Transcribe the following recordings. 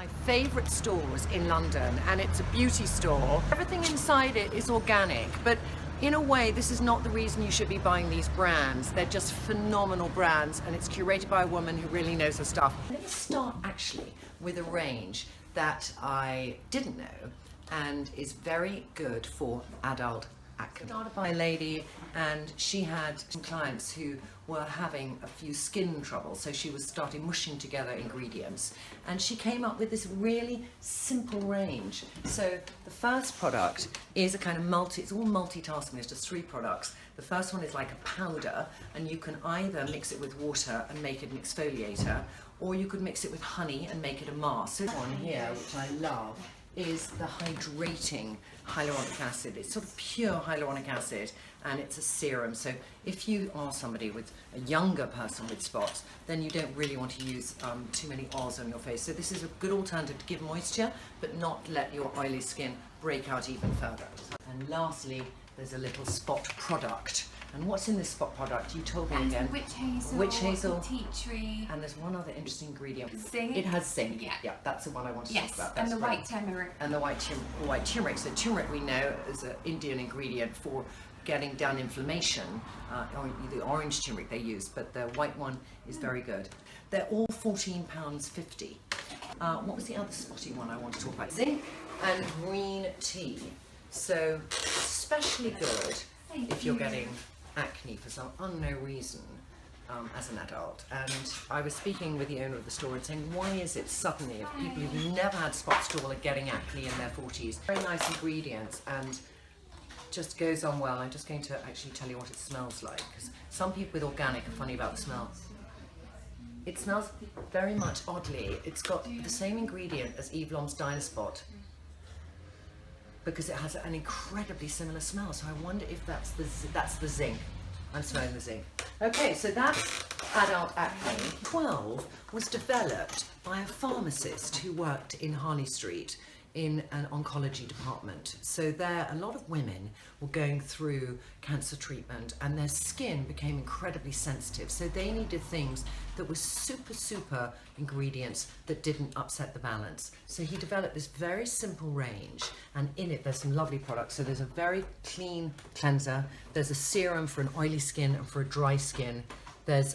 my favourite stores in London, and it's a beauty store. Everything inside it is organic, but in a way this is not the reason you should be buying these brands. They're just phenomenal brands, and it's curated by a woman who really knows her stuff. Let's start actually with a range that I didn't know and is very good for adult acne. Started by a lady, and she had some clients who were having a few skin troubles, so she was starting mushing together ingredients, and she came up with this really simple range. So the first product is a kind of it's all multitasking. There's just 3 products. The first one is like a powder, and you can either mix it with water and make it an exfoliator, or you could mix it with honey and make it a mask. So this one here, which I love, is the Hydrating hyaluronic acid. It's sort of pure hyaluronic acid, and it's a serum. So if you are somebody with a younger person with spots, then you don't really want to use too many oils on your face. So this is a good alternative to give moisture, but not let your oily skin break out even further. And lastly, there's a little spot product. And what's in this spot product? You told me again. Witch hazel, tea tree. And there's one other interesting ingredient. Zinc. It has zinc. Yeah, that's the one I want to talk about. And the white turmeric. And the white turmeric. So turmeric we know is an Indian ingredient for getting down inflammation. The orange turmeric they use, but the white one is very good. They're all £14.50. What was the other spotty one I want to talk about? Zinc and green tea. So especially good if you're getting acne for some unknown reason as an adult. And I was speaking with the owner of the store and saying, why is it suddenly if people who've never had spots at all are getting acne in their 40s? Very nice ingredients and just goes on well. I'm just going to actually tell you what it smells like, because some people with organic are funny about the smell. It smells very much oddly. It's got the same ingredient as Eve Lom's Dynaspot, because it has an incredibly similar smell. So I wonder if that's the zinc. I'm smelling the zinc. Okay, so that's adult acne. 12 was developed by a pharmacist who worked in Harley Street in an oncology department. So there, a lot of women were going through cancer treatment, and their skin became incredibly sensitive. So they needed things that were super ingredients that didn't upset the balance. So he developed this very simple range, and in it there's some lovely products. So there's a very clean cleanser, there's a serum for an oily skin and for a dry skin. There's,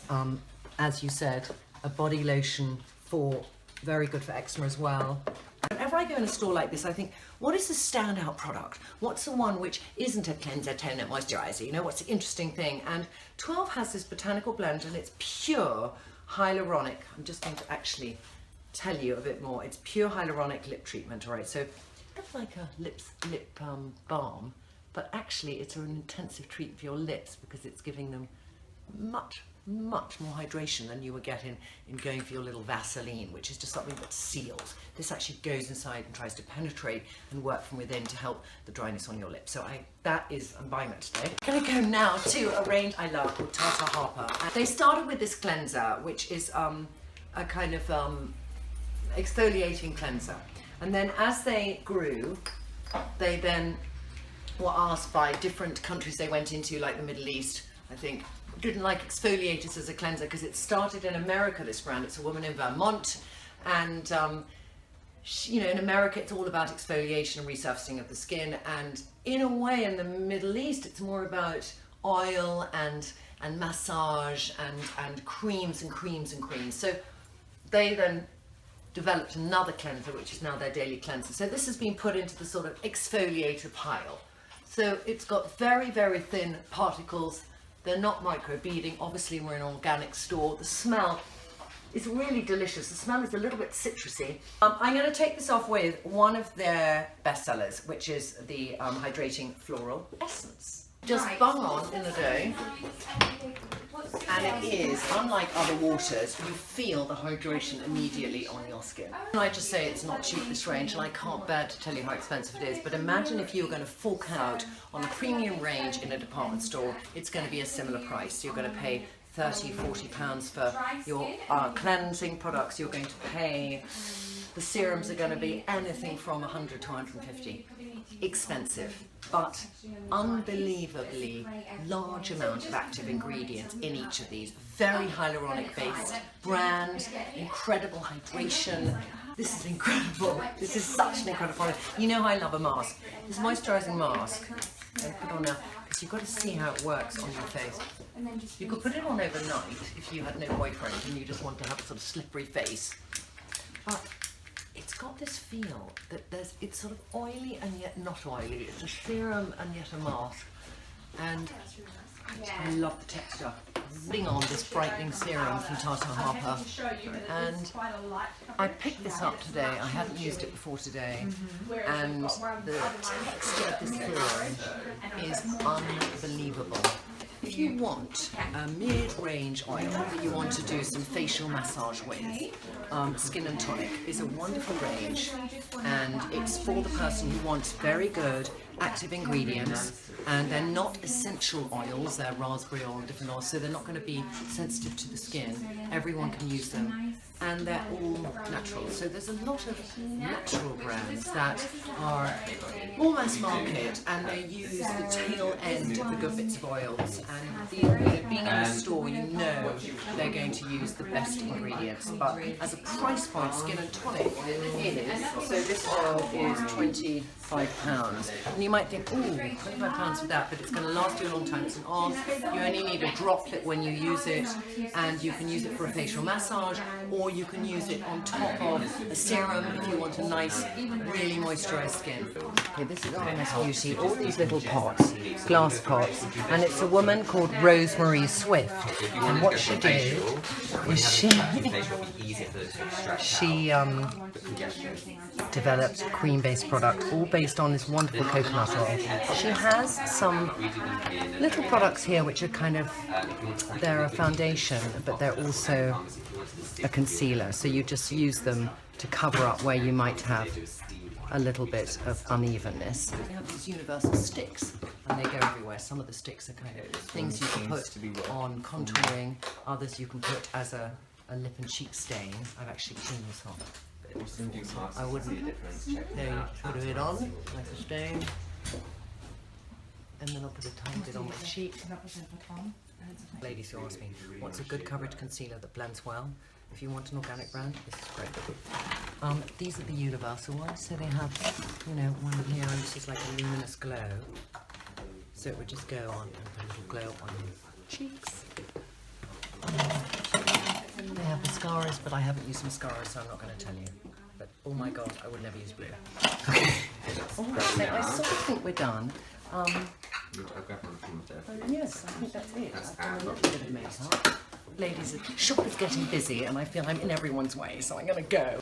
as you said, a body lotion for very good for eczema as well. Whenever I go in a store like this, I think, what is the standout product? What's the one which isn't a cleanser, toner, moisturizer? You know, what's the interesting thing? And 12 has this botanical blend, and it's pure hyaluronic. I'm just going to actually tell you a bit more. It's pure hyaluronic lip treatment, all right? So it's like a lip balm, but actually it's an intensive treatment for your lips, because it's giving them much more hydration than you were getting in going for your little Vaseline, which is just something that seals. This actually goes inside and tries to penetrate and work from within to help the dryness on your lips. So I'm buying that today. I'm gonna go now to a range I love called Tata Harper. And they started with this cleanser, which is a kind of exfoliating cleanser. And then as they grew, they then were asked by different countries they went into, like the Middle East, I think, didn't like exfoliators as a cleanser, because it started in America, this brand. It's a woman in Vermont, and you know, in America it's all about exfoliation and resurfacing of the skin, and in a way in the Middle East it's more about oil and massage and creams. So they then developed another cleanser, which is now their daily cleanser. So this has been put into the sort of exfoliator pile. So it's got very thin particles. They're not microbeading. Obviously we're in an organic store. The smell is really delicious. The smell is a little bit citrusy. I'm going to take this off with one of their bestsellers, which is the Hydrating Floral Essence. Just bung on in the day, and it is, unlike other waters, you feel the hydration immediately on your skin. And I just say it's not cheap, this range, and I can't bear to tell you how expensive it is, but imagine if you were going to fork out on a premium range in a department store, it's going to be a similar price. You're going to pay £30–40 for your cleansing products. You're going to pay, the serums are going to be anything from 100 to 150. Expensive, but unbelievably large amount of active ingredients in each of these. Very hyaluronic based brand, incredible hydration, This is incredible. This is such an incredible product. You know I love a mask. This moisturising mask, and put on now, because you've got to see how it works on your face. You could put it on overnight if you had no boyfriend and you just want to have a sort of slippery face. But it's got this feel that it's sort of oily and yet not oily. It's a serum and yet a mask. And I love the texture. Bring on this brightening serum from Tata Harper. And I picked this up today. I hadn't used it before today. And the texture of this serum is unbelievable. If you want a mid-range oil that you want to do some facial massage with, Skin and Tonic is a wonderful range, and it's for the person who wants very good active ingredients, and they're not essential oils, they're raspberry oil and different oils, so they're not going to be sensitive to the skin. Everyone can use them, and they're all natural. So there's a lot of natural brands that are all mass market, and they use the tail end of the good bits of oils, and being in the store, you know they're going to use the best ingredients. But as a price point, Skin and Tonic is, so this oil is £25. And you might think, oh, £25 for that, but it's going to last you a long time. It's an oil. You only need a droplet when you use it, and you can use it for a facial massage, or you can use it on top of a serum if you want a nice, really moisturised skin. Okay, this is RMS Beauty, all these little pots, glass pots, and it's a woman called Rosemary Swift, and what she did is she developed a cream-based product, all based on this wonderful coconut oil. She has some little products here which are kind of, they're a foundation, but they're also a concealer, so you just use them to cover up where you might have a little bit of unevenness. They have these universal sticks, and they go everywhere. Some of the sticks are kind of things you can put on contouring, others you can put as a lip and cheek stain. I've actually cleaned this off. I wouldn't. There you put it on, like a stain, and then I'll put a tiny bit on my cheek. Ladies who ask me, what's a good coverage concealer that blends well? If you want an organic brand, this is great. These are the universal ones, so they have, you know, one here, and this is like a luminous glow. So it would just go on and put a little glow on your cheeks. They have mascaras, but I haven't used mascaras, so I'm not going to tell you. But oh my god, I would never use blue. Okay. Alright, so I sort of think we're done. Yes, I think that's it. I've done a little bit of makeup. Ladies, the shop is getting busy, and I feel I'm in everyone's way, so I'm going to go.